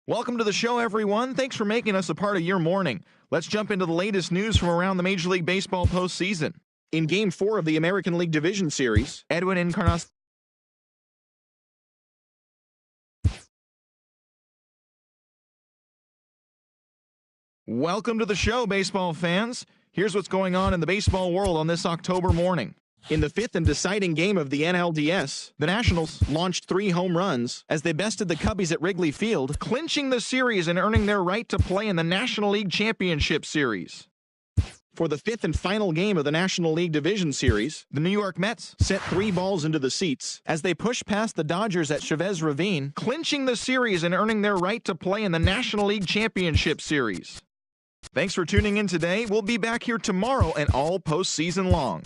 Welcome to the show, everyone. Thanks for making us a part of your morning. Let's jump into the latest news from around the Major League Baseball postseason. In Game 4 of the American League Division Series, Edwin Encarnacion. Welcome to the show, baseball fans. Here's what's going on in the baseball world on this October morning. In the fifth and deciding game of the ALDS, the Nationals launched 3 home runs as they bested the Cubbies at Wrigley Field, clinching the series and earning their right to play in the National League Championship Series. For the fifth and final game of the National League Division Series, the New York Mets sent 3 balls into the seats as they pushed past the Dodgers at Chavez Ravine, clinching the series and earning their right to play in the National League Championship Series. Thanks for tuning in today. We'll be back here tomorrow and all postseason long.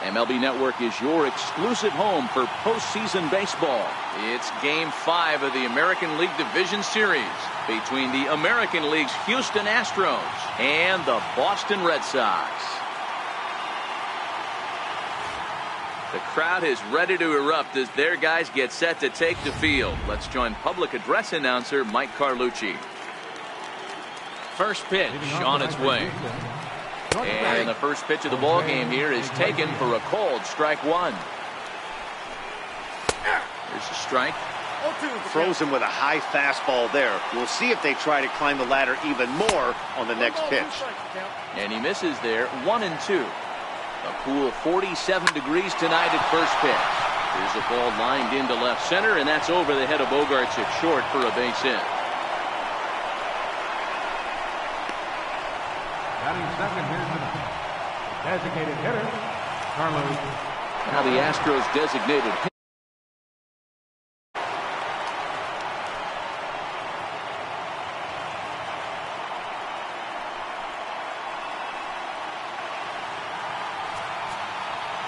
MLB Network is your exclusive home for postseason baseball. It's Game 5 of the American League Division Series between the American League's Houston Astros and the Boston Red Sox. The crowd is ready to erupt as their guys get set to take the field. Let's join public address announcer Mike Carlucci. First pitch on its way. And the first pitch of the ball game here is taken for a cold strike 1. There's a strike. Frozen with a high fastball there. We'll see if they try to climb the ladder even more on the next pitch. And he misses there, 1-2. A cool 47 degrees tonight at first pitch. There's a ball lined into left center, and that's over the head of Bogarts at short for a base hit. Batting second, here's the designated hitter, Carlos. Now the Astros designated hitter.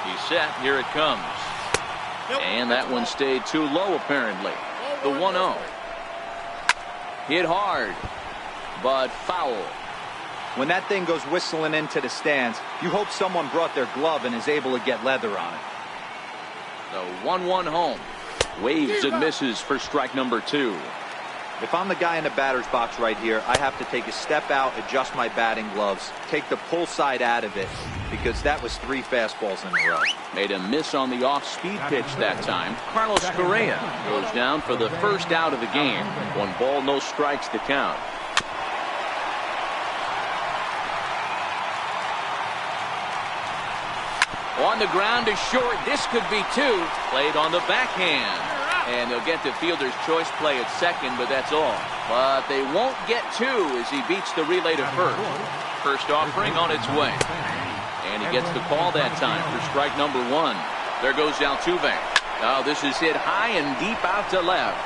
He's set. Here it comes. And that one stayed too low, apparently. The 1-0. Hit hard, but foul. When that thing goes whistling into the stands, you hope someone brought their glove and is able to get leather on it. The 1-1 home. Waves and misses for strike number 2. If I'm the guy in the batter's box right here, I have to take a step out, adjust my batting gloves, take the pull side out of it, because that was 3 fastballs in a row. Made a miss on the off-speed pitch that time. Carlos Correa goes down for the first out of the game. 1 ball, no strikes to count. On the ground to short. This could be 2. Played on the backhand. And they'll get the fielder's choice play at second, but that's all. But they won't get 2 as he beats the relay to first. First offering on its way. And he gets the call that time for strike number 1. There goes Altuve. Now this is hit high and deep out to left.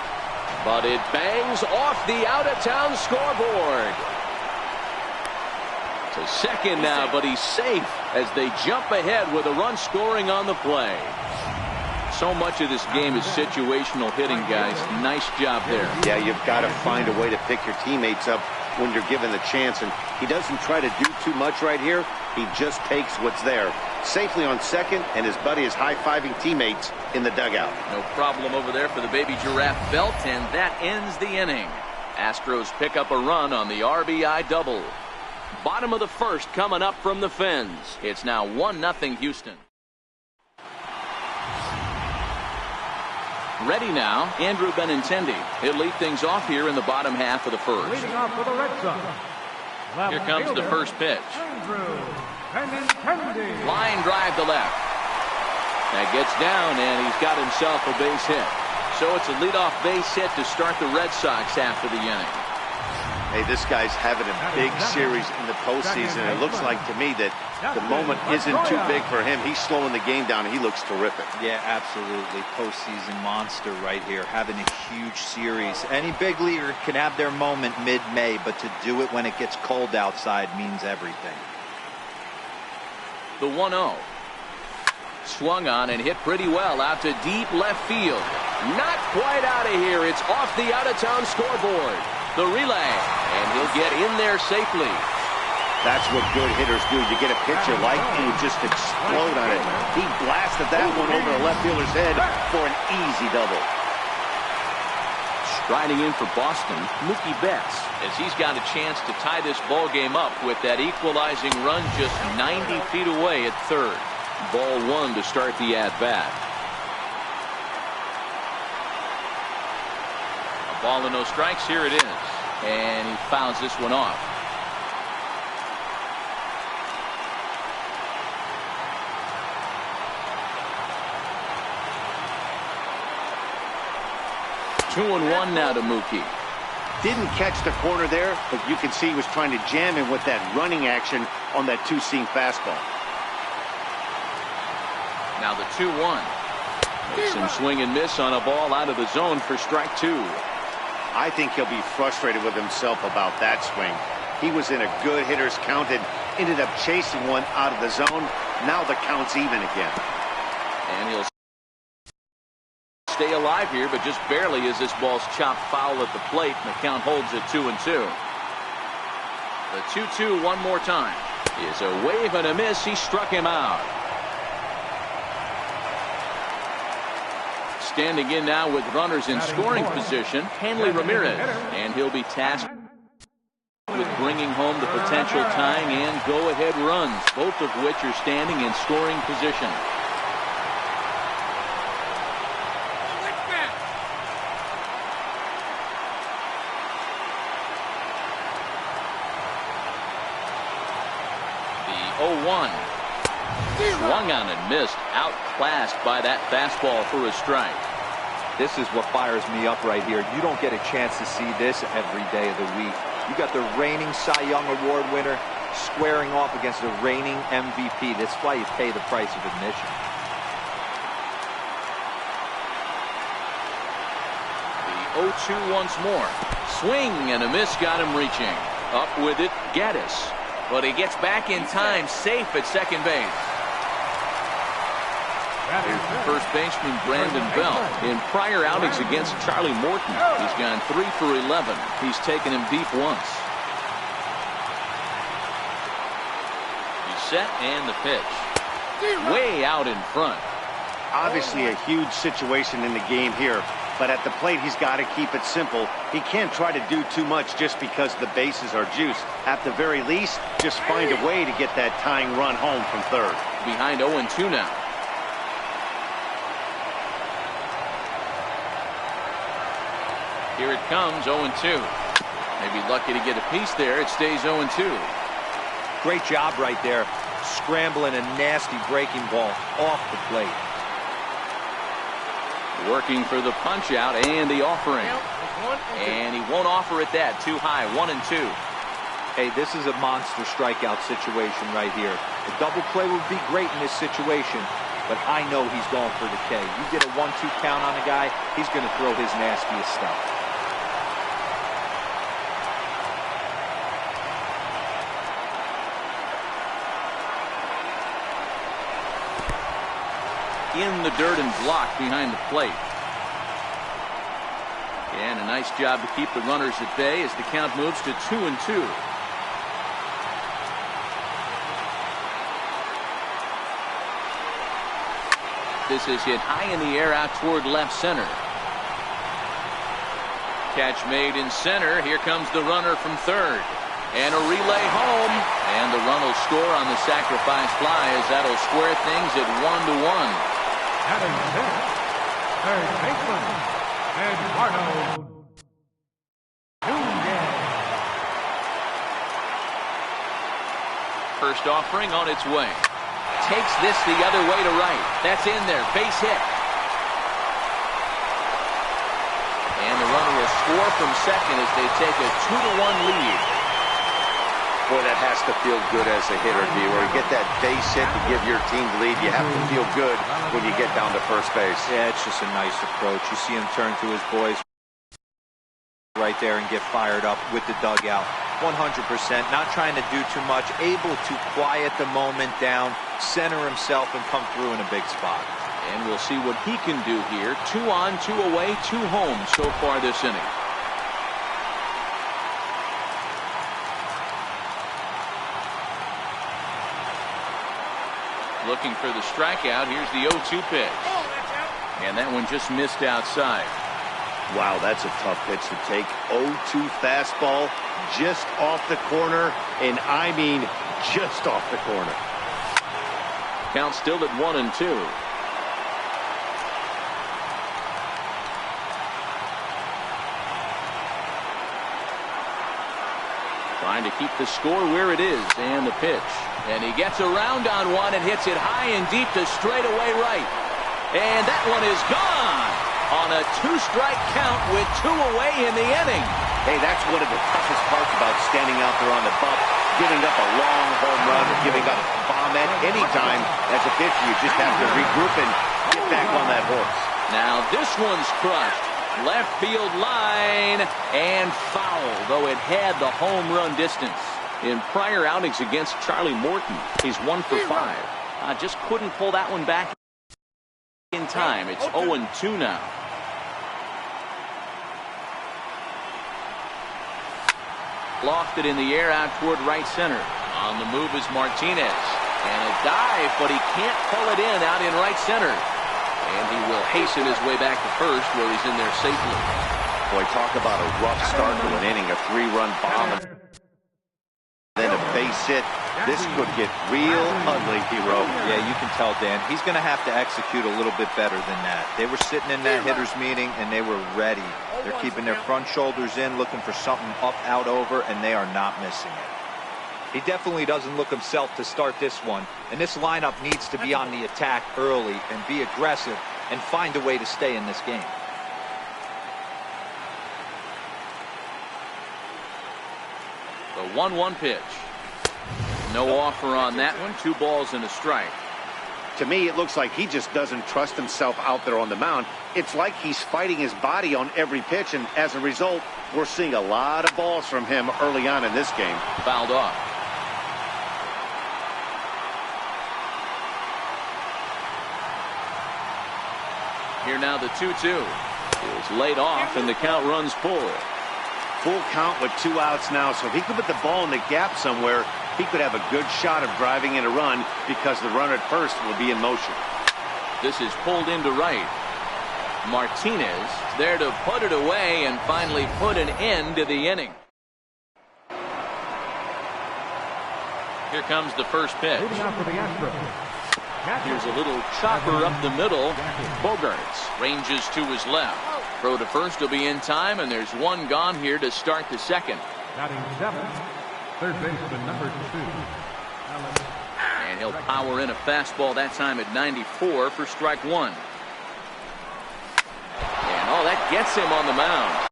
But it bangs off the out-of-town scoreboard. To second now, but he's safe as they jump ahead with a run scoring on the play. So much of this game is situational hitting, guys. Nice job there. Yeah, you've got to find a way to pick your teammates up when you're given the chance, and he doesn't try to do too much right here. He just takes what's there. Safely on second, and his buddy is high-fiving teammates in the dugout. No problem over there for the baby giraffe belt, and that ends the inning. Astros pick up a run on the RBI double. Bottom of the first coming up from the Fens. It's now 1-0 Houston. Ready now, Andrew Benintendi. He'll lead things off here in the bottom half of the first. Leading off for the Red Sox. Here comes the first pitch. Andrew Benintendi. Line drive to left. That gets down, and he's got himself a base hit. So it's a leadoff base hit to start the Red Sox after the inning. Hey, this guy's having a big series in the postseason. It looks like to me that the moment isn't too big for him. He's slowing the game down. He looks terrific. Yeah, absolutely. Postseason monster right here, having a huge series. Any big leaguer can have their moment mid-May, but to do it when it gets cold outside means everything. The 1-0. Swung on and hit pretty well out to deep left field. Not quite out of here. It's off the out-of-town scoreboard. The relay, and he'll get in there safely. That's what good hitters do. You get a pitcher like he would just explode on it. He blasted that one over the left fielder's head for an easy double. Striding in for Boston, Mookie Betts, as he's got a chance to tie this ball game up with that equalizing run just 90 feet away at third. Ball one to start the at-bat. A ball and no strikes. Here it is. And he fouls this one off. Two and one now to Mookie. Didn't catch the corner there, but you can see he was trying to jam him with that running action on that two-seam fastball. Now the 2-1. Makes him swing and miss on a ball out of the zone for strike two. I think he'll be frustrated with himself about that swing. He was in a good hitter's count and ended up chasing one out of the zone. Now the count's even again. And he'll stay alive here, but just barely as this ball's chopped foul at the plate, and the count holds at 2-2. The 2-2 one more time is a wave and a miss. He struck him out. Standing in now with runners in scoring position, Hanley Ramirez, and he'll be tasked with bringing home the potential tying and go-ahead runs, both of which are standing in scoring position. The 0-1. Swung on and missed, outclassed by that fastball for a strike. This is what fires me up right here. You don't get a chance to see this every day of the week. You got the reigning Cy Young Award winner squaring off against the reigning MVP. That's why you pay the price of admission. The 0-2 once more. Swing and a miss got him reaching. Up with it, Gaddis. But he gets back in time, safe at second base. First baseman Brandon Belt. In prior outings against Charlie Morton, he's gone 3 for 11. He's taken him deep once. He's set and the pitch. Way out in front. Obviously a huge situation in the game here, but at the plate he's got to keep it simple. He can't try to do too much just because the bases are juiced. At the very least, just find a way to get that tying run home from third. Behind 0-2 now. Here it comes, 0-2. Maybe lucky to get a piece there. It stays 0-2. Great job right there. Scrambling a nasty breaking ball off the plate. Working for the punch out and the offering. And he won't offer it that. Too high, 1-2. Hey, this is a monster strikeout situation right here. A double play would be great in this situation, but I know he's going for the K. You get a 1-2 count on a guy, he's going to throw his nastiest stuff. In the dirt and blocked behind the plate. And a nice job to keep the runners at bay as the count moves to 2-2. This is hit high in the air out toward left center. Catch made in center. Here comes the runner from third. And a relay home. And the run will score on the sacrifice fly as that'll square things at 1-1. Batting center, third baseman, Eduardo Nunez. First offering on its way. Takes this the other way to right. That's in there. Base hit. And the runner will will score from second as they take a 2-1 lead. Boy, that has to feel good as a hitter, D. Where you get that base hit to give your team the lead, you have to feel good when you get down to first base. Yeah, it's just a nice approach. You see him turn to his boys right there and get fired up with the dugout. 100%, not trying to do too much, able to quiet the moment down, center himself, and come through in a big spot. And we'll see what he can do here. 2 on, 2 away, 2 home so far this inning. Looking for the strikeout. Here's the 0-2 pitch. And that one just missed outside. Wow, that's a tough pitch to take. 0-2 fastball just off the corner, and I mean just off the corner. Count still at 1-2. Trying to keep the score where it is, and the pitch. And he gets around on one and hits it high and deep to straightaway right. And that one is gone on a 2-strike count with 2 away in the inning. Hey, that's one of the toughest parts about standing out there on the bump, giving up a long home run or giving up a bomb at any time. As a pitcher, you just have to regroup and get back on that horse. Now this one's crushed. Left field line and foul, though it had the home run distance. In prior outings against Charlie Morton, he's 1 for 5. Just couldn't pull that one back in time. It's 0-2 now. Lofted in the air out toward right center. On the move is Martinez. And a dive, but he can't pull it in out in right center. And he will hasten his way back to first, where he's in there safely. Boy, talk about a rough start to an inning, a 3-run bomb, and then a base hit. This could get real ugly, hero. Yeah, you can tell, Dan. He's going to have to execute a little bit better than that. They were sitting in that hitter's meeting, and they were ready. They're keeping their front shoulders in, looking for something up, out, over, and they are not missing it. He definitely doesn't look himself to start this one, and this lineup needs to be on the attack early and be aggressive and find a way to stay in this game. The 1-1 pitch. No offer on that one. 2 balls and a strike. To me, it looks like he just doesn't trust himself out there on the mound. It's like he's fighting his body on every pitch, and as a result, we're seeing a lot of balls from him early on in this game. Fouled off. Here now the 2-2 is laid off, and the count runs full. Full count with 2 outs now, so if he could put the ball in the gap somewhere, he could have a good shot of driving in a run because the runner at first will be in motion. This is pulled into right. Martinez there to put it away and finally put an end to the inning. Here comes the first pitch. Here's a little chopper up the middle. Bogarts ranges to his left. Throw to first will be in time, and there's 1 gone here to start the second. Batting 7, third baseman number 2. And he'll power in a fastball that time at 94 for strike 1. And that gets him on the mound.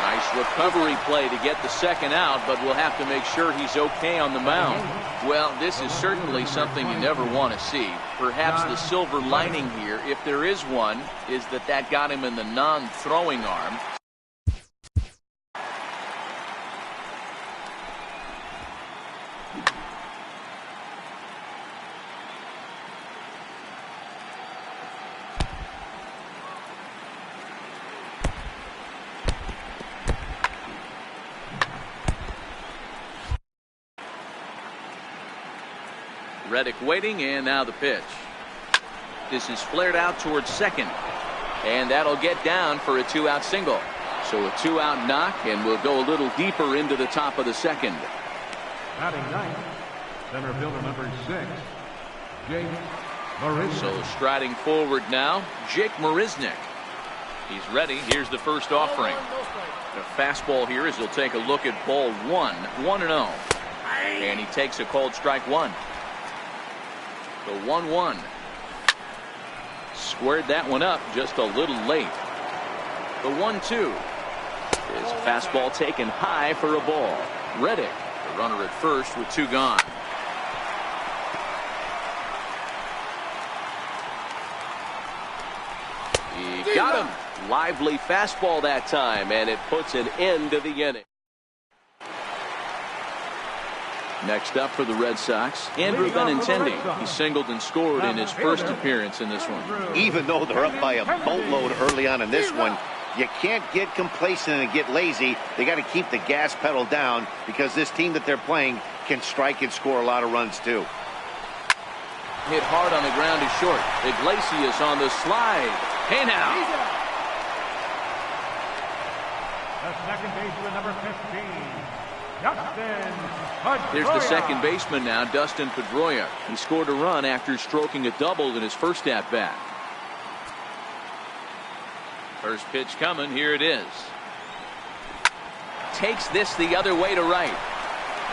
Nice recovery play to get the second out, but we'll have to make sure he's okay on the mound. Well, this is certainly something you never want to see. Perhaps the silver lining here, if there is one, is that got him in the non-throwing arm. Reddick waiting, and now the pitch. This is flared out towards second, and that'll get down for a 2-out single. So a 2-out knock, and we'll go a little deeper into the top of the second. Batting 9th, center fielder number 6, Jake Marisnik. So striding forward now, Jake Marisnik. He's ready. Here's the first offering. The fastball here as he'll take a look at ball 1-0. And he takes a called strike 1. The 1-1. Squared that one up just a little late. The 1-2 is a fastball taken high for a ball. Reddick, the runner at first with 2 gone. He got him. Lively fastball that time, and it puts an end to the inning. Next up for the Red Sox, Andrew Benintendi. He singled and scored in his first appearance in this one. Even though they're up by a boatload early on in this one, you can't get complacent and get lazy. They got to keep the gas pedal down because this team that they're playing can strike and score a lot of runs too. Hit hard on the ground is short. Iglesias on the slide. Hey now. The second baseman, number 15, Dustin Pedroia. Here's the second baseman now, Dustin Pedroia. He scored a run after stroking a double in his first at-bat. First pitch coming. Here it is. Takes this the other way to right.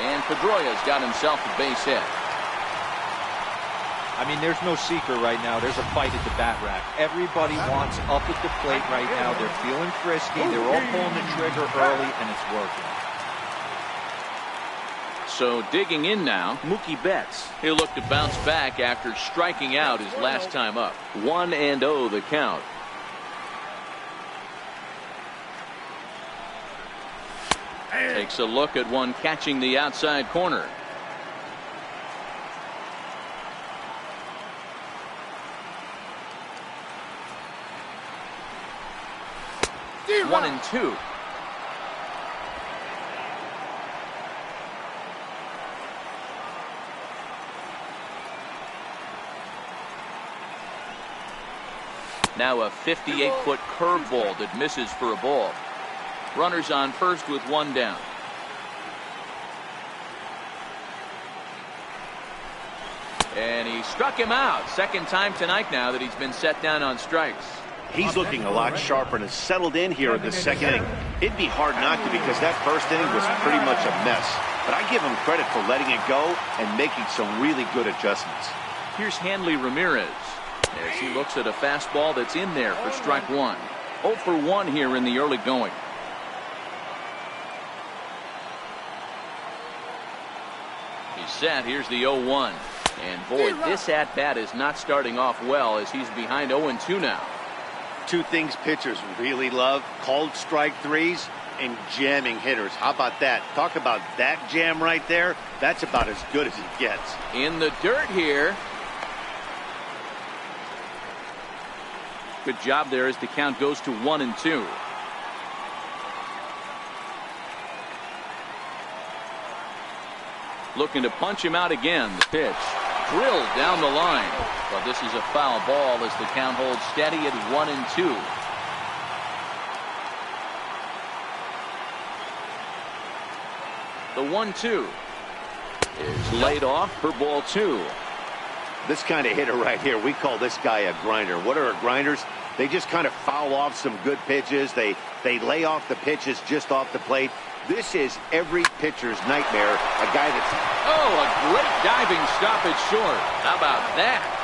And Pedroia's got himself a base hit. I mean, there's no secret right now. There's a fight at the bat rack. Everybody wants up at the plate right now. They're feeling frisky. They're all pulling the trigger early, and it's working. So digging in now, Mookie Betts. He'll look to bounce back after striking out his last time up. 1-0 the count. Takes a look at one catching the outside corner. One and two. Now a 58-foot curveball that misses for a ball. Runners on first with 1 down. And he struck him out. Second time tonight now that he's been set down on strikes. He's looking a lot sharper and has settled in here in the second inning. It'd be hard not to because that first inning was pretty much a mess. But I give him credit for letting it go and making some really good adjustments. Here's Hanley Ramirez as he looks at a fastball that's in there for strike 1. 0 for 1 here in the early going. He's set. Here's the 0-1. And boy, this at-bat is not starting off well as he's behind 0-2 now. Two things pitchers really love: called strike threes and jamming hitters. How about that? Talk about that jam right there. That's about as good as it gets. In the dirt here. Good job there as the count goes to 1-2. Looking to punch him out again. The pitch drilled down the line. But this is a foul ball as the count holds steady at 1-2. The 1-2 is laid off for ball 2. This kind of hitter right here, we call this guy a grinder. What are grinders? They just kind of foul off some good pitches. They lay off the pitches just off the plate. This is every pitcher's nightmare. A guy that's... Oh, a great diving stoppage short. How about that?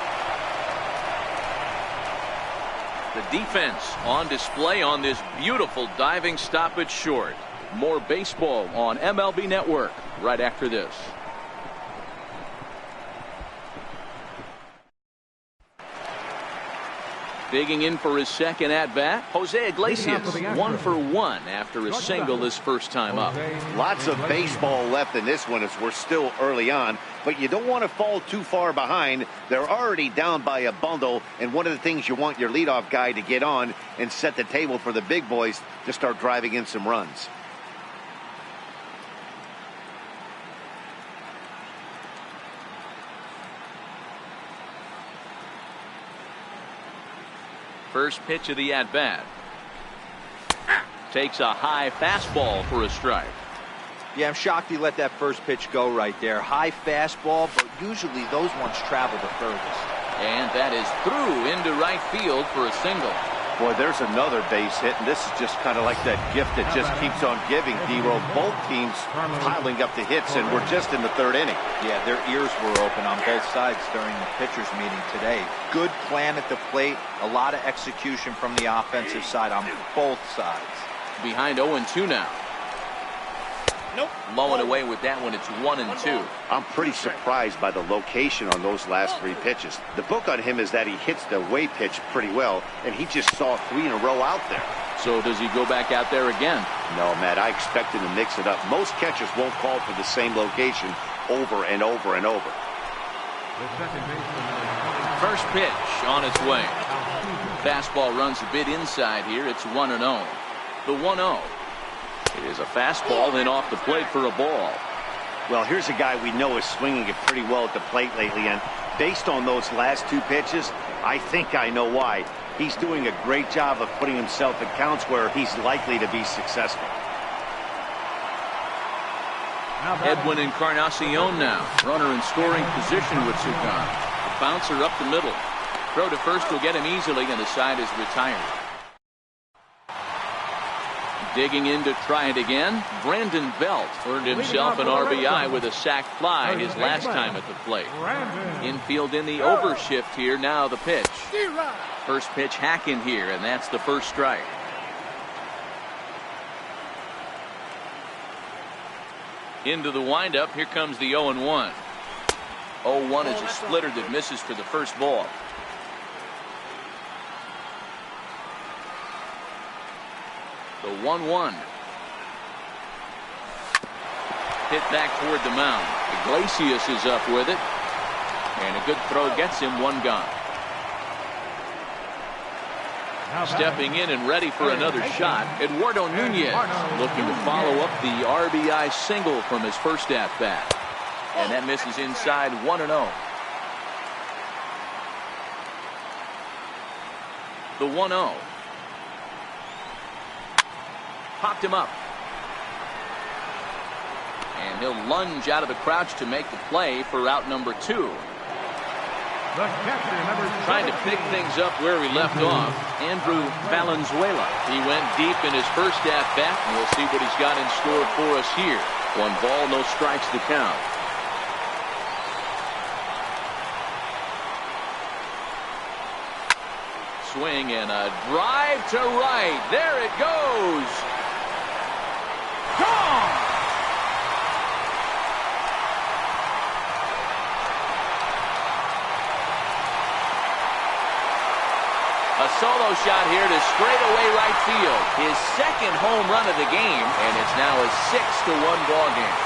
The defense on display on this beautiful diving stoppage short. More baseball on MLB Network right after this. Digging in for his second at-bat, Jose Iglesias, 1 for 1 after a single his first time up. Lots of baseball left in this one as we're still early on, but you don't want to fall too far behind. They're already down by a bundle, and one of the things you want your leadoff guy to get on and set the table for the big boys to start driving in some runs. First pitch of the at-bat. Takes a high fastball for a strike. Yeah, I'm shocked he let that first pitch go right there. High fastball, but usually those ones travel the furthest. And that is through into right field for a single. Boy, there's another base hit, and this is just kind of like that gift that just keeps on giving, D-Roll. Both teams piling up the hits, and we're just in the third inning. Yeah, their ears were open on both sides during the pitchers' meeting today. Good plan at the plate, a lot of execution from the offensive side on both sides. Behind 0-2 now. Nope. Low and away with that one. It's 1-2. I'm pretty surprised by the location on those last 3 pitches. The book on him is that he hits the away pitch pretty well, and he just saw 3 in a row out there. So does he go back out there again? No, Matt, I expect him to mix it up. Most catchers won't call for the same location over and over and over. First pitch on its way. Fastball runs a bit inside here. It's 1-0. The 1-0. It is a fastball, then off the plate for a ball. Well, here's a guy we know is swinging it pretty well at the plate lately, and based on those last 2 pitches, I think I know why. He's doing a great job of putting himself in counts where he's likely to be successful. Edwin Encarnacion now. Runner in scoring position with Sukan. The bouncer up the middle. Throw to first will get him easily, and the side is retired. Digging in to try it again. Brandon Belt earned himself an RBI with a sac fly his last time at the plate. Infield in the overshift here. Now the pitch. First pitch hack in here, and that's the first strike. Into the windup. Here comes the 0-1. 0-1 is a splitter that misses for the first ball. The 1-1. Hit back toward the mound. Iglesias is up with it. And a good throw gets him 1 gone. Stepping in and ready for another shot, Eduardo Nunez looking to follow up the RBI single from his first at-bat. And that misses inside 1-0. The 1-0. Popped him up. And he'll lunge out of the crouch to make the play for out number 2. Trying to pick things up where we left off, Andrew Valenzuela. He went deep in his first at-bat, and we'll see what he's got in store for us here. 1 ball, no strikes to count. Swing and a drive to right. There it goes. Gone! A solo shot here to straightaway right field. His second home run of the game, and it's now a 6-1 ball game.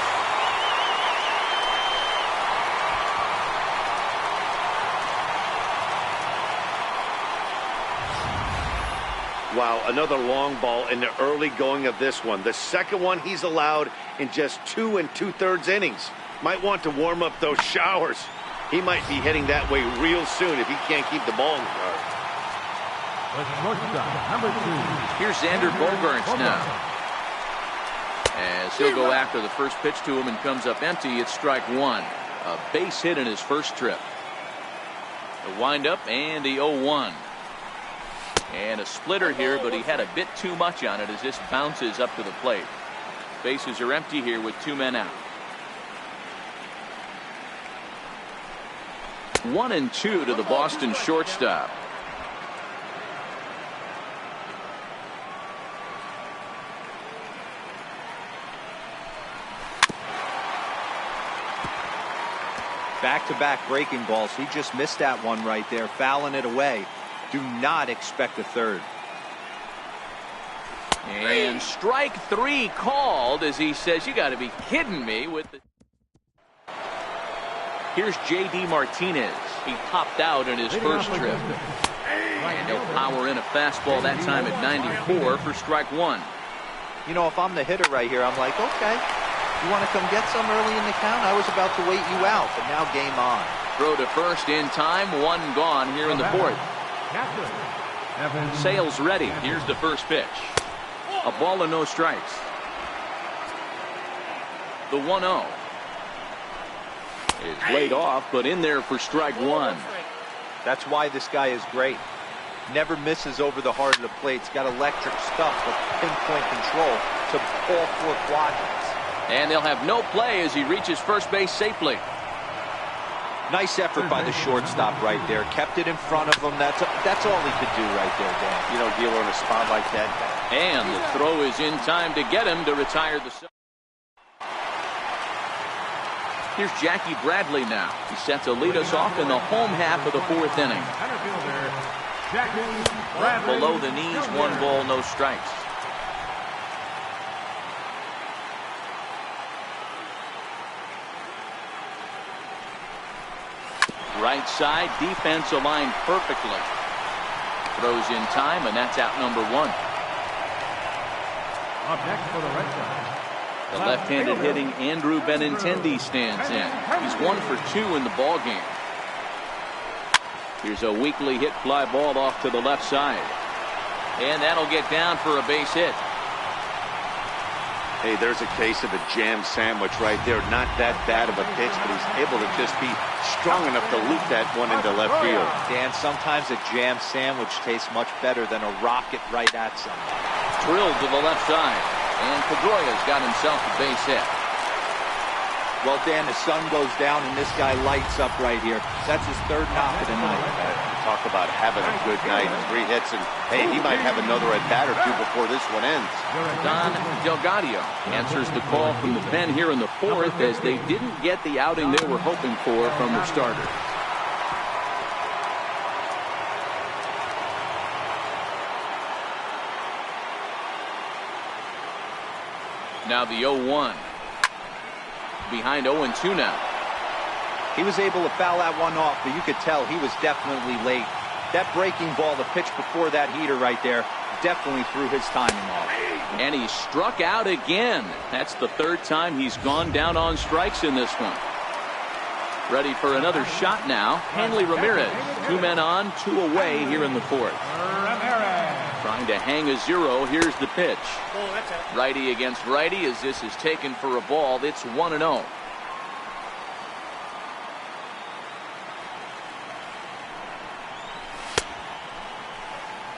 Wow, another long ball in the early going of this one. The second one he's allowed in just 2 2/3 innings. Might want to warm up those showers. He might be heading that way real soon if he can't keep the ball in the yard. Here's Xander Bogaerts now. As he'll go after the first pitch to him and comes up empty, it's strike 1. A base hit in his first trip. The windup and the 0-1. And a splitter here, but he had a bit too much on it as this bounces up to the plate. Bases are empty here with 2 men out. 1-2 to the Boston shortstop. Back-to-back breaking balls. He just missed that one right there, fouling it away. Do not expect a third. And strike 3 called as he says, you got to be kidding me with the... Here's J.D. Martinez. He popped out in his first trip. And he'll power in a fastball that time at 94 for strike 1. You know, if I'm the hitter right here, I'm like, okay, you want to come get some early in the count? I was about to wait you out, but now game on. Throw to first in time, 1 gone here in the 4th. Sales ready. Here's the first pitch. A ball and no strikes. The 1-0 is laid off, but in there for strike 1. That's why this guy is great. Never misses over the heart of the plate. He's got electric stuff with pinpoint control to all 4 quadrants. And they'll have no play as he reaches first base safely. Nice effort by the shortstop right there. Kept it in front of him. That's all he could do right there, Dan. You know, dealer in a spot like that. And the throw is in time to get him to retire the. Here's Jackie Bradley now. He's set to lead us off in the home half of the 4th inning. Below the knees, 1 ball, no strikes. Right side, defense aligned perfectly. Throws in time, and that's out number 1. Up next for the Red Sox. The left-handed hitting Andrew Benintendi stands in. He's 1 for 2 in the ball game. Here's a weakly hit fly ball off to the left side. And that'll get down for a base hit. Hey, there's a case of a jam sandwich right there. Not that bad of a pitch, but he's able to just be strong enough to loop that one into left field. Dan, sometimes a jam sandwich tastes much better than a rocket right at somebody. Drilled to the left side. And Pedroia's got himself a base hit. Well, Dan, the sun goes down and this guy lights up right here. That's his 3rd knock of the night. Talk about having a good night. 3 hits, and hey, he might have another at bat or 2 before this one ends. Don Delgadio answers the call from the pen here in the 4th as they didn't get the outing they were hoping for from their starter. Now the 0-1. Behind 0-2 now. He was able to foul that one off, but you could tell he was definitely late. That breaking ball, the pitch before that heater right there, definitely threw his timing off. And he struck out again. That's the 3rd time he's gone down on strikes in this one. Ready for another shot now. Hanley Ramirez. 2 men on, 2 away here in the 4th. Trying to hang a 0. Here's the pitch. Righty against righty as this is taken for a ball. It's 1-0.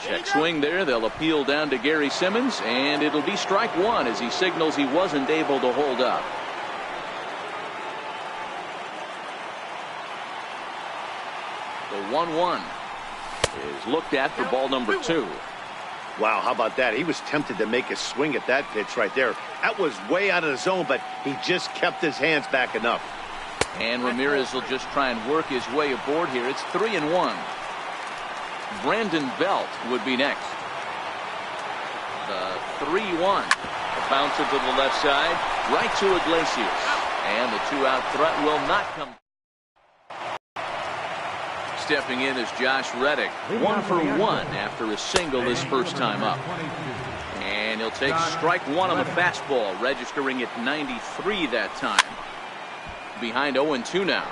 Check swing there. They'll appeal down to Gary Simmons, and it'll be strike 1 as he signals he wasn't able to hold up. The 1-1 is looked at for ball number 2. Wow, how about that? He was tempted to make a swing at that pitch right there. That was way out of the zone, but he just kept his hands back enough. And Ramirez will just try and work his way aboard here. It's 3-1. Brandon Belt would be next. The 3-1. A bouncer to the left side, right to Iglesias. And the 2-out threat will not come. Stepping in is Josh Reddick. 1 for 1 after a single his first time up. And he'll take strike 1 on the fastball, registering at 93 that time. Behind 0-2 now.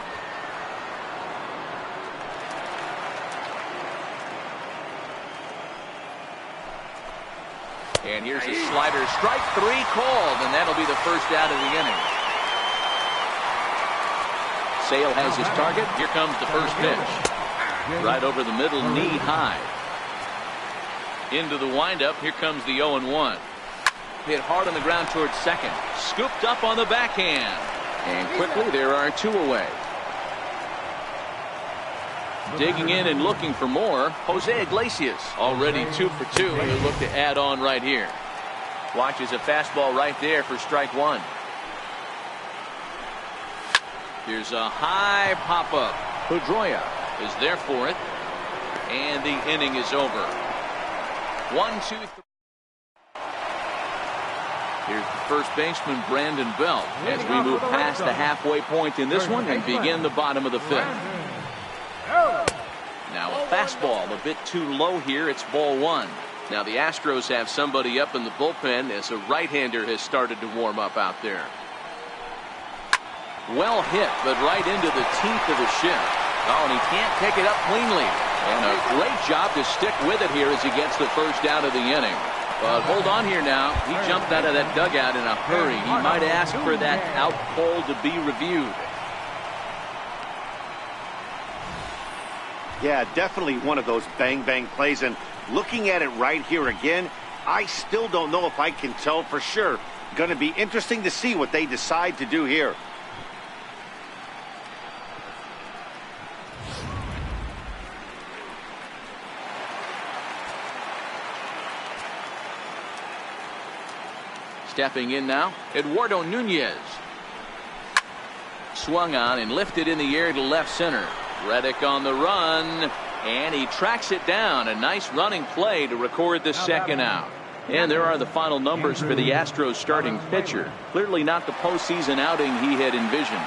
And here's a slider. Strike 3 called, and that'll be the first out of the inning. Sale has his target. Here comes the first pitch. Right over the middle, knee high. Into the windup. Here comes the 0-1. Hit hard on the ground towards second. Scooped up on the backhand. And quickly there are 2 away. Digging in and looking for more, Jose Iglesias. Already 2 for 2. And they look to add on right here. Watches a fastball right there for strike 1. Here's a high pop-up. Pedroia is there for it, and the inning is over. 1, 2, 3. Here's the first baseman, Brandon Belt, as we move past the halfway point in this one and begin the bottom of the 5th. Now a fastball a bit too low here. It's ball 1. Now the Astros have somebody up in the bullpen as a right-hander has started to warm up out there. Well hit, but right into the teeth of the shift. Oh, and he can't take it up cleanly. And a great job to stick with it here as he gets the first out of the inning. But hold on here now. He jumped out of that dugout in a hurry. He might ask for that out call to be reviewed. Yeah, definitely one of those bang-bang plays. And looking at it right here again, I still don't know if I can tell for sure. Going to be interesting to see what they decide to do here. Stepping in now, Eduardo Nunez. Swung on and lifted in the air to left center. Reddick on the run, and he tracks it down. A nice running play to record the second out. And there are the final numbers for the Astros starting pitcher. Clearly not the postseason outing he had envisioned.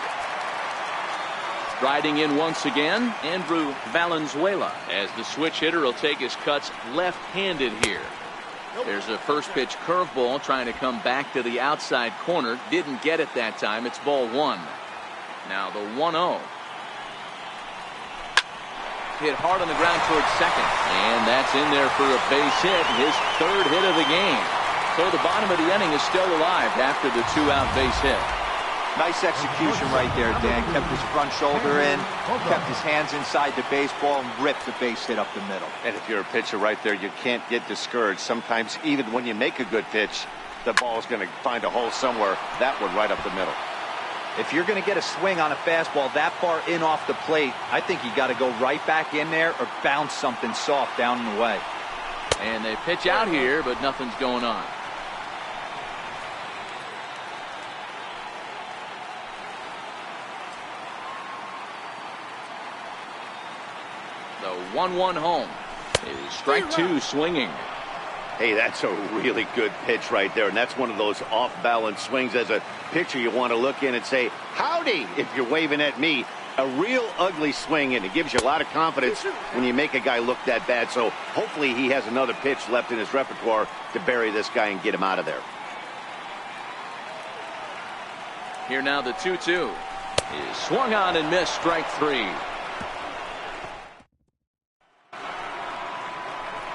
Riding in once again, Andrew Valenzuela, as the switch hitter will take his cuts left-handed here. There's a first pitch curveball trying to come back to the outside corner. Didn't get it that time. It's ball one. Now the 1-0. Hit hard on the ground towards second. And that's in there for a base hit. His third hit of the game. So the bottom of the inning is still alive after the two-out base hit. Nice execution right there, Dan. Kept his front shoulder in, kept his hands inside the baseball, and ripped the base hit up the middle. And if you're a pitcher right there, you can't get discouraged. Sometimes even when you make a good pitch, the ball is going to find a hole somewhere. That one right up the middle. If you're going to get a swing on a fastball that far in off the plate, I think you got to go right back in there or bounce something soft down in the way. And they pitch out here, but nothing's going on. The 1-1 home is strike two swinging. Hey, that's a really good pitch right there. And that's one of those off-balance swings. As a pitcher, you want to look in and say, howdy, if you're waving at me. A real ugly swing, and it gives you a lot of confidence when you make a guy look that bad. So hopefully he has another pitch left in his repertoire to bury this guy and get him out of there. Here now the 2-2 is swung on and missed, strike three.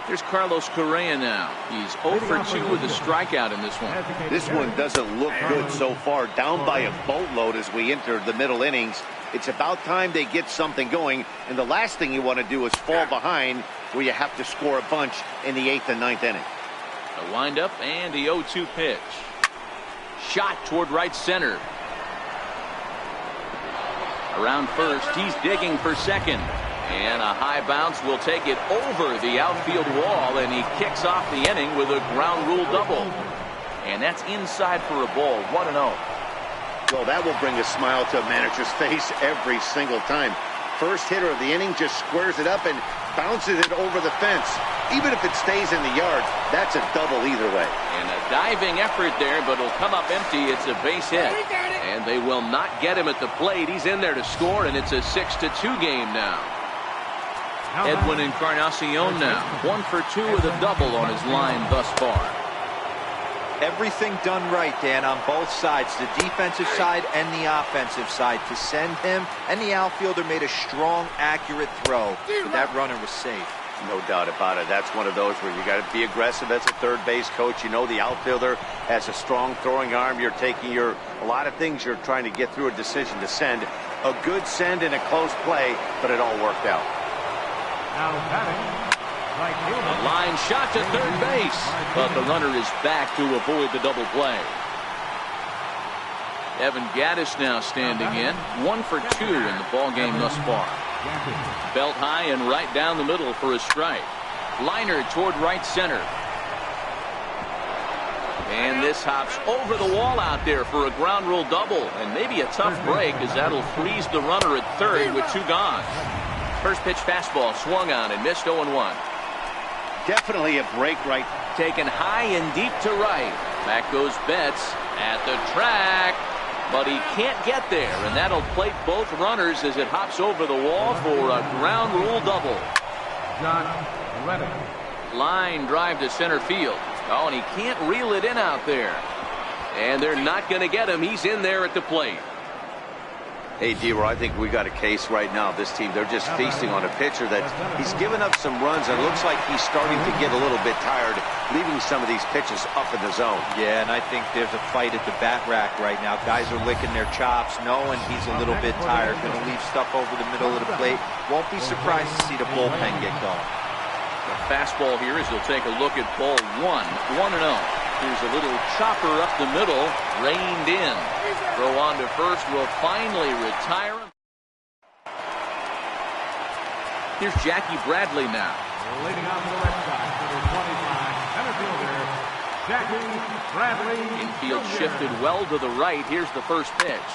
Here's Carlos Correa now. He's 0 for 2 with a strikeout in this one. This one doesn't look good so far. Down by a boatload as we enter the middle innings. It's about time they get something going. And the last thing you want to do is fall behind where you have to score a bunch in the 8th and 9th inning. A windup and the 0-2 pitch. Shot toward right center. Around first, he's digging for second. And a high bounce will take it over the outfield wall, and he kicks off the inning with a ground rule double. And that's inside for a ball. 1-0. Well, that will bring a smile to a manager's face every single time. First hitter of the inning just squares it up and bounces it over the fence. Even if it stays in the yard, that's a double either way. And a diving effort there, but it'll come up empty. It's a base hit. And they will not get him at the plate. He's in there to score, and it's a 6-2 game now. Edwin Encarnacion now, 1 for 2 with a double on his line thus far. Everything done right, Dan, on both sides, the defensive side and the offensive side. To send him, and the outfielder made a strong, accurate throw, but that runner was safe. No doubt about it. That's one of those where you got to be aggressive as a third base coach. You know the outfielder has a strong throwing arm. You're taking a lot of things you're trying to get through a decision to send. A good send and a close play, but it all worked out. Now batting, right fielder. A line shot to third base, but the runner is back to avoid the double play. Evan Gattis now standing in, 1 for 2 in the ballgame thus far. Belt high and right down the middle for a strike. Liner toward right center. And this hops over the wall out there for a ground rule double, and maybe a tough break as that'll freeze the runner at third with 2 gone. First pitch fastball swung on and missed 0-1. Definitely a break right. Taken high and deep to right. Back goes Betts at the track, but he can't get there, and that'll plate both runners as it hops over the wall for a ground rule double. John Reddick. Line drive to center field. Oh, and he can't reel it in out there. And they're not going to get him. He's in there at the plate. Hey, D-Roy, I think we got a case right now. This team, they're just feasting on a pitcher that he's given up some runs, and it looks like he's starting to get a little bit tired, leaving some of these pitches up in the zone. Yeah, and I think there's a fight at the bat rack right now. Guys are licking their chops, knowing he's a little bit tired, going to leave stuff over the middle of the plate. Won't be surprised to see the bullpen get going. The fastball here as he'll take a look at ball 1, 1-0. Here's a little chopper up the middle, reined in. Throw on to first will finally retire him. Here's Jackie Bradley now. Leading out to the Red Sox, number 25, center fielder, Jackie Bradley. Infield Jr. shifted well to the right. Here's the first pitch.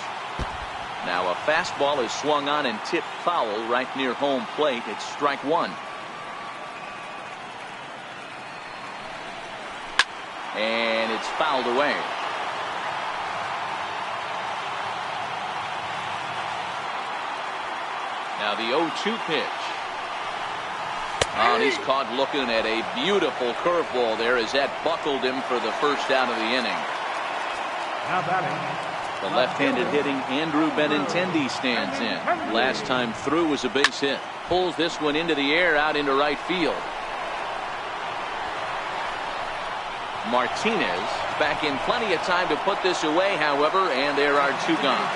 Now a fastball is swung on and tipped foul right near home plate. It's strike 1. And it's fouled away. Now the 0-2 pitch. Oh, and he's caught looking at a beautiful curveball there as that buckled him for the first out of the inning. Now batting. The left-handed hitting Andrew Benintendi stands in. Last time through was a base hit. Pulls this one into the air out into right field. Martinez back in plenty of time to put this away, however, and there are 2 gone.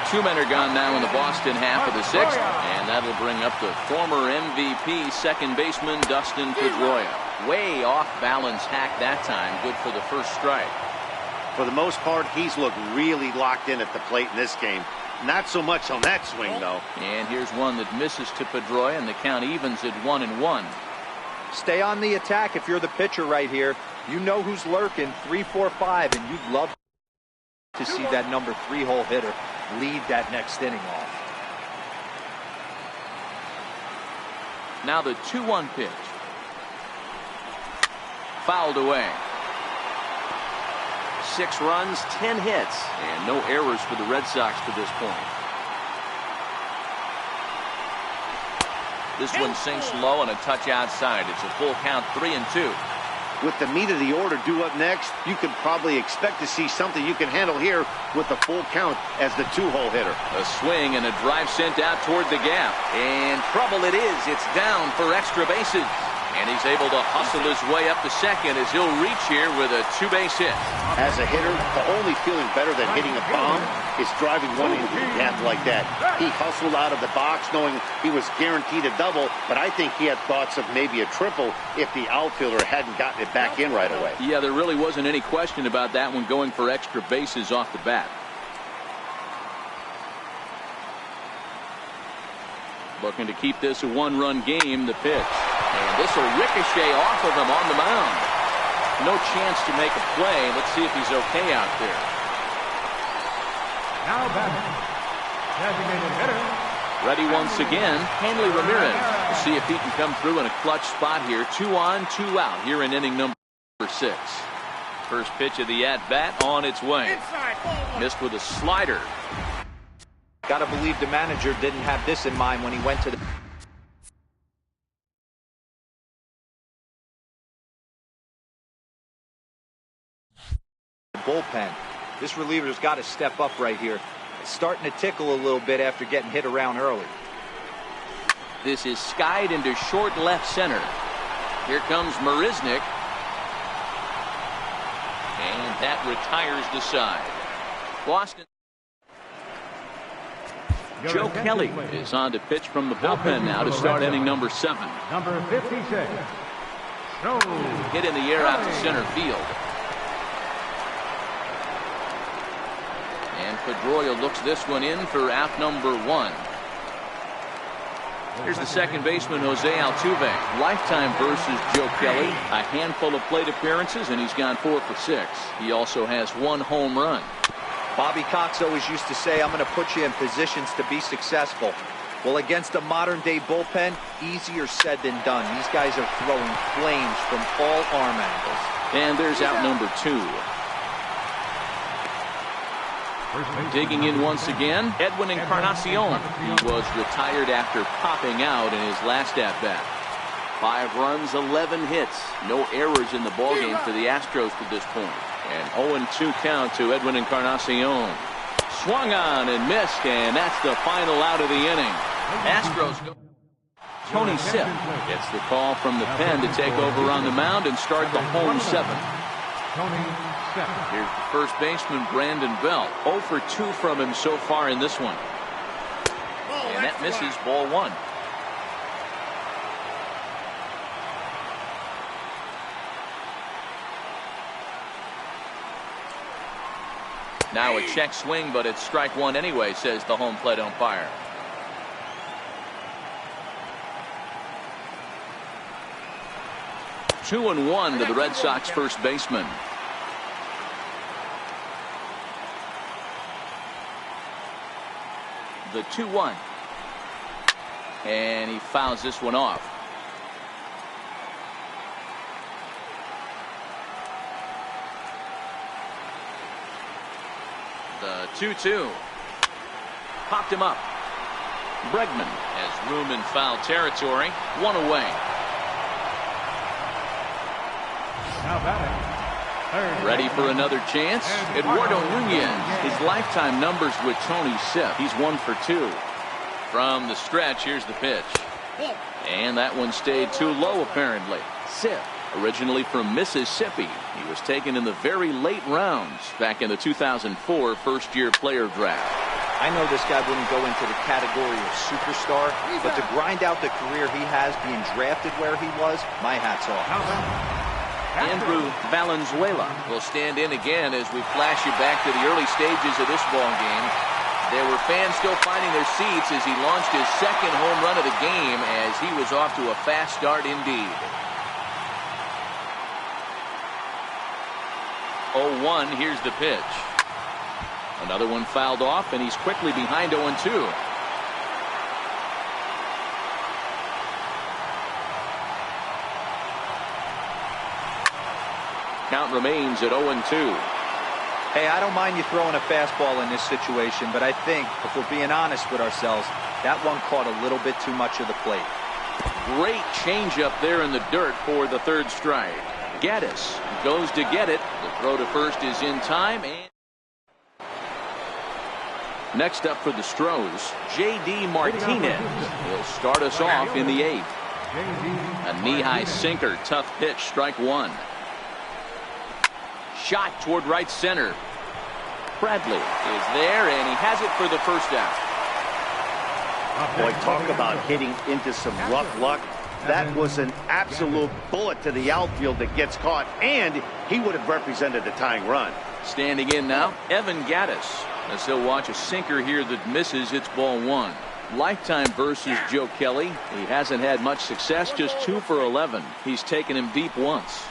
2 men are gone now in the Boston half of the 6th, and that'll bring up the former MVP second baseman Dustin Pedroia. Way off balance hack that time, good for the first strike. For the most part, he's looked really locked in at the plate in this game. Not so much on that swing, though. And here's one that misses to Pedroia, and the count evens at 1-1. Stay on the attack if you're the pitcher right here. You know who's lurking, 3, 4, 5, and you'd love to see that number 3-hole hitter lead that next inning off. Now the 2-1 pitch. Fouled away. 6 runs, 10 hits, and no errors for the Red Sox to this point. This one sinks low and a touch outside. It's a full count, 3-2. With the meat of the order due up next, you could probably expect to see something you can handle here with the full count as the 2-hole hitter. A swing and a drive sent out toward the gap. And trouble it is. It's down for extra bases. And he's able to hustle his way up to second as he'll reach here with a 2-base hit. As a hitter, the only feeling better than hitting a bomb is driving one into the gap like that. He hustled out of the box knowing he was guaranteed a double, but I think he had thoughts of maybe a triple if the outfielder hadn't gotten it back in right away. Yeah, there really wasn't any question about that one, going for extra bases off the bat. Looking to keep this a 1-run game, the pitch. And this will ricochet off of him on the mound. No chance to make a play. Let's see if he's okay out there. Now batting. Designated hitter. Ready once again, Hanley Ramirez. We'll see if he can come through in a clutch spot here. 2 on, 2 out here in inning number 6. First pitch of the at-bat on its way. Missed with a slider. Got to believe the manager didn't have this in mind when he went to the bullpen. This reliever's got to step up right here. It's starting to tickle a little bit after getting hit around early. This is skied into short left center. Here comes Marisnick. And that retires the side. Boston. Joe Kelly is on to pitch from the bullpen now to start inning number 7. Number 56. Joe Hit in the air out to center field. And Pedroia looks this one in for out number 1. Here's the second baseman, Jose Altuve. Lifetime versus Joe Kelly. A handful of plate appearances, and he's gone 4 for 6. He also has 1 home run. Bobby Cox always used to say, I'm going to put you in positions to be successful. Well, against a modern-day bullpen, easier said than done. These guys are throwing flames from all arm angles. And there's out number 2. Digging in once again, Edwin Encarnacion. He was retired after popping out in his last at-bat. 5 runs, 11 hits. No errors in the ballgame for the Astros to this point. And 0-2 count to Edwin Encarnacion. Swung on and missed, and that's the final out of the inning. Astros go. Tony Sipp gets the call from the pen to take over on the mound and start the home seventh. Here's the first baseman, Brandon Belt. 0 for 2 from him so far in this one. And that misses, ball one. Now a check swing, but it's strike one anyway, says the home plate umpire. Two and one to the Red Sox first baseman. The 2-1. And he fouls this one off. The 2-2. Popped him up. Bregman has room in foul territory. One away. Now batting. Ready for another chance. Eduardo Nunez. His lifetime numbers with Tony Sipp. He's 1 for 2. From the stretch, here's the pitch. And that one stayed too low, apparently. Sipp, originally from Mississippi. He was taken in the very late rounds back in the 2004 first-year player draft. I know this guy wouldn't go into the category of superstar, but to grind out the career he has being drafted where he was, my hat's off. Andrew Valenzuela will stand in again as we flash you back to the early stages of this ball game. There were fans still finding their seats as he launched his second home run of the game as he was off to a fast start indeed. 0-1, here's the pitch. Another one fouled off, and he's quickly behind 0-2. Count remains at 0-2. Hey, I don't mind you throwing a fastball in this situation, but I think, if we're being honest with ourselves, that one caught a little bit too much of the plate. Great changeup there in the dirt for the third strike. Gaddis goes to get it. The throw to first is in time. And next up for the Stros, J.D. Martinez will start us off in the 8th. A knee-high sinker, tough pitch, strike one. Shot toward right center. Bradley is there, and he has it for the first out. Boy, talk about hitting into some rough luck. That was an absolute bullet to the outfield that gets caught, and he would have represented the tying run. Standing in now, Evan Gaddis. As he'll watch a sinker here that misses, it's ball one. Lifetime versus Joe Kelly. He hasn't had much success, just 2 for 11. He's taken him deep once.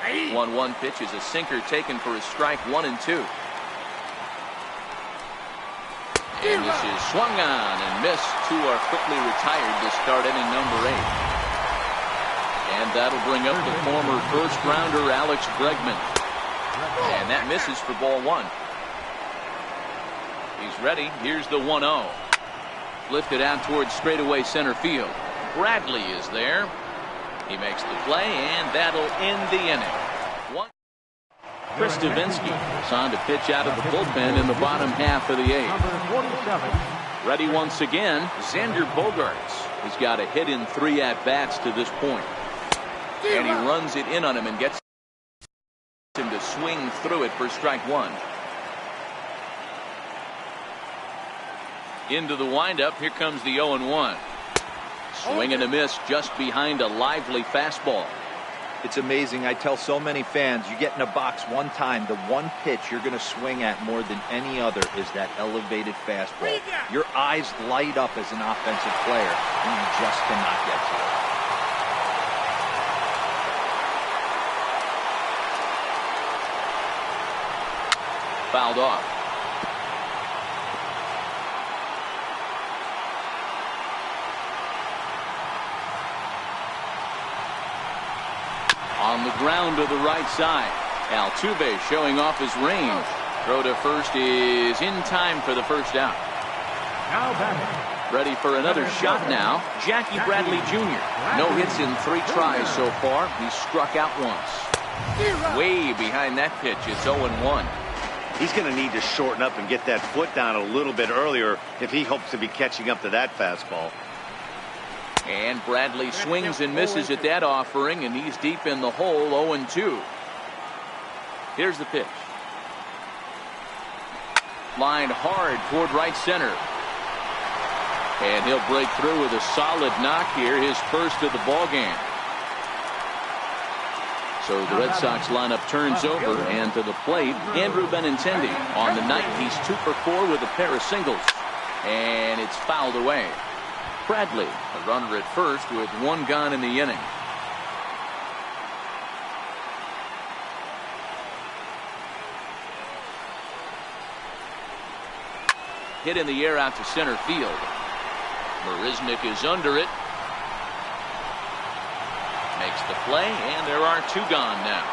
1-1 pitch is a sinker taken for his strike 1 and 2. And this is swung on and missed. 2 are quickly retired to start inning number 8. And that'll bring up the former first rounder Alex Bregman. And that misses for ball 1. He's ready. Here's the 1-0. Lifted out towards straightaway center field. Bradley is there. He makes the play, and that'll end the inning. Chris Davinsky is on to pitch out of the bullpen in the bottom half of the 8th. Ready once again, Xander Bogaerts. He's got a hit in 3 at-bats to this point. And he runs it in on him and gets him to swing through it for strike 1. Into the windup, here comes the 0-1. Swing and a miss just behind a lively fastball. It's amazing. I tell so many fans, you get in a box one time, the one pitch you're going to swing at more than any other is that elevated fastball. Your eyes light up as an offensive player, and you just cannot get to it. Fouled off. On the ground to the right side. Altuve showing off his range. Throw to first is in time for the first out. Now batting. Ready for another shot now. Jackie Bradley Jr. No hits in 3 tries so far. He struck out once. Way behind that pitch. It's 0-1. He's going to need to shorten up and get that foot down a little bit earlier if he hopes to be catching up to that fastball. And Bradley swings and misses at that offering, and he's deep in the hole, 0-2. Here's the pitch. Lined hard toward right center. And he'll break through with a solid knock here, his first of the ball game. So the Red Sox lineup turns over, and to the plate, Andrew Benintendi. On the night, he's 2 for 4 with a pair of singles. And it's fouled away. Bradley, a runner at first with 1 gone in the inning. Hit in the air out to center field. Marisnick is under it. Makes the play, and there are 2 gone now.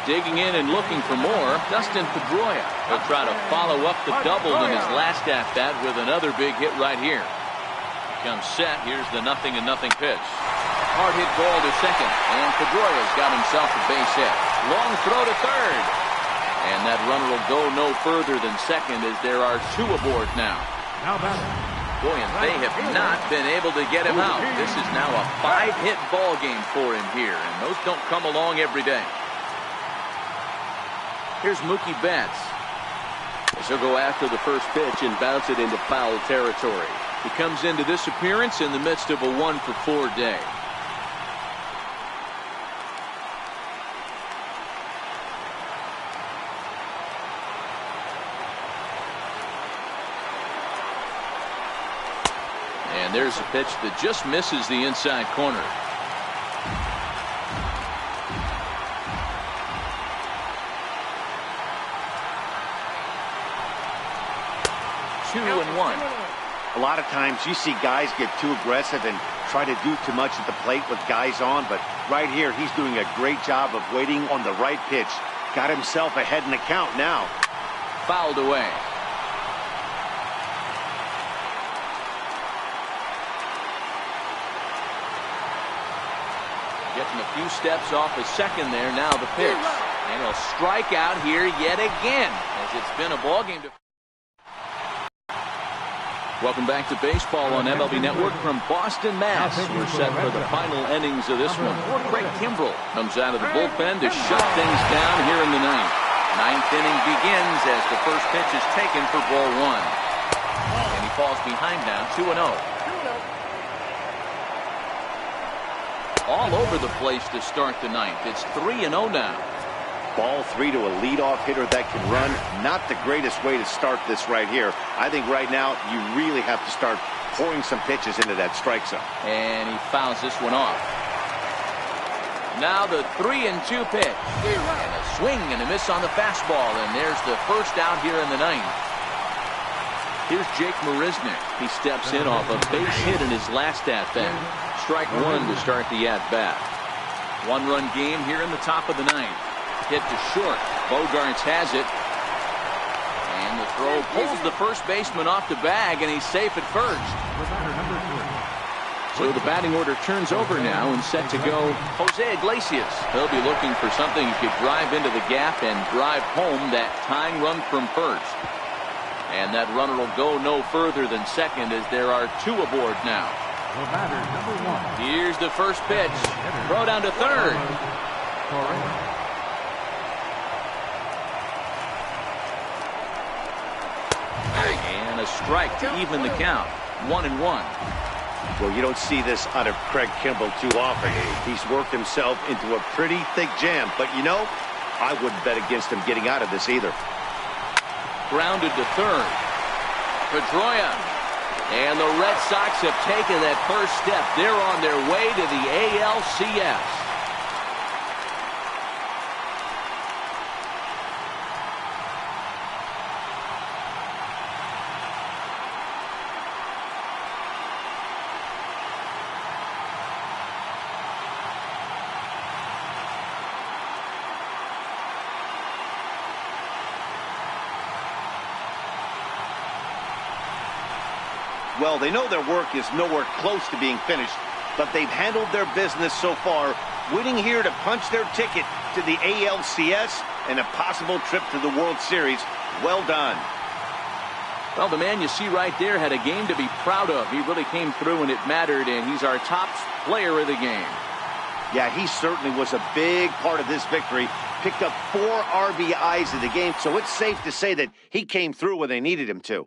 Digging in and looking for more, Dustin Pedroia will try to follow up the double in his last at-bat with another big hit right here. Comes set. Here's the 0-0 pitch. Hard hit ball to second, and Pedroia's got himself a base hit. Long throw to third. And that runner will go no further than second as there are 2 aboard now. Boy, and they have not been able to get him out. This is now a 5-hit ball game for him here, and those don't come along every day. Here's Mookie Betts. He'll go after the first pitch and bounce it into foul territory. He comes into this appearance in the midst of a 1 for 4 day. And there's a pitch that just misses the inside corner. Two and 1. A lot of times you see guys get too aggressive and try to do too much at the plate with guys on, but right here he's doing a great job of waiting on the right pitch. Got himself ahead in the count now. Fouled away. Getting a few steps off his second there. Now the pitch. And he'll strike out here yet again, as it's been a ball game. Welcome back to baseball on MLB Network from Boston, Mass. We're set for the final innings of this one. Craig Kimbrell comes out of the bullpen to shut things down here in the ninth. Ninth inning begins as the first pitch is taken for ball 1. And he falls behind now, 2-0. All over the place to start the ninth. It's 3-0 now. Ball 3 to a leadoff hitter that can run. Not the greatest way to start this right here. I think right now you really have to start pouring some pitches into that strike zone. And he fouls this one off. Now the 3-2 pitch. And a swing and a miss on the fastball. And there's the first out here in the ninth. Here's Jake Marisnick. He steps in off a base hit in his last at-bat. Strike 1 to start the at-bat. 1-run game here in the top of the ninth. Hit to short. Bogarts has it. And the throw pulls the first baseman off the bag, and he's safe at first. So the batting order turns over now, and set to go Jose Iglesias. He'll be looking for something he could drive into the gap and drive home that tying run from first. And that runner will go no further than second as there are 2 aboard now. Here's the first pitch. Throw down to third. And a strike to even the count. 1-1. Well, you don't see this out of Craig Kimbrell too often. He's worked himself into a pretty thick jam. But, you know, I wouldn't bet against him getting out of this either. Grounded to third. Pedroia. And the Red Sox have taken that first step. They're on their way to the ALCS. Well, they know their work is nowhere close to being finished, but they've handled their business so far winning here to punch their ticket to the ALCS and a possible trip to the World Series. Well done. Well, the man you see right there had a game to be proud of. He really came through and it mattered, and he's our top player of the game. Yeah, he certainly was a big part of this victory. Picked up 4 RBIs in the game, so it's safe to say that he came through when they needed him to.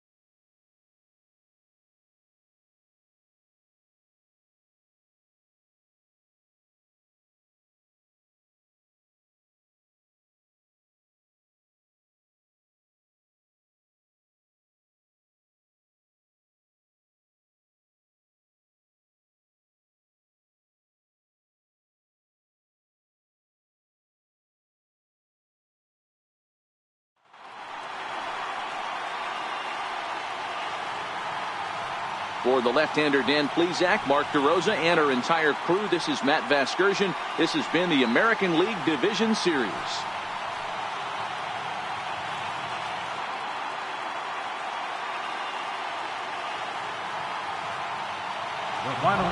For the left-hander Dan Plesac, Mark DeRosa, and our entire crew, this is Matt Vasgersian. This has been the American League Division Series. The final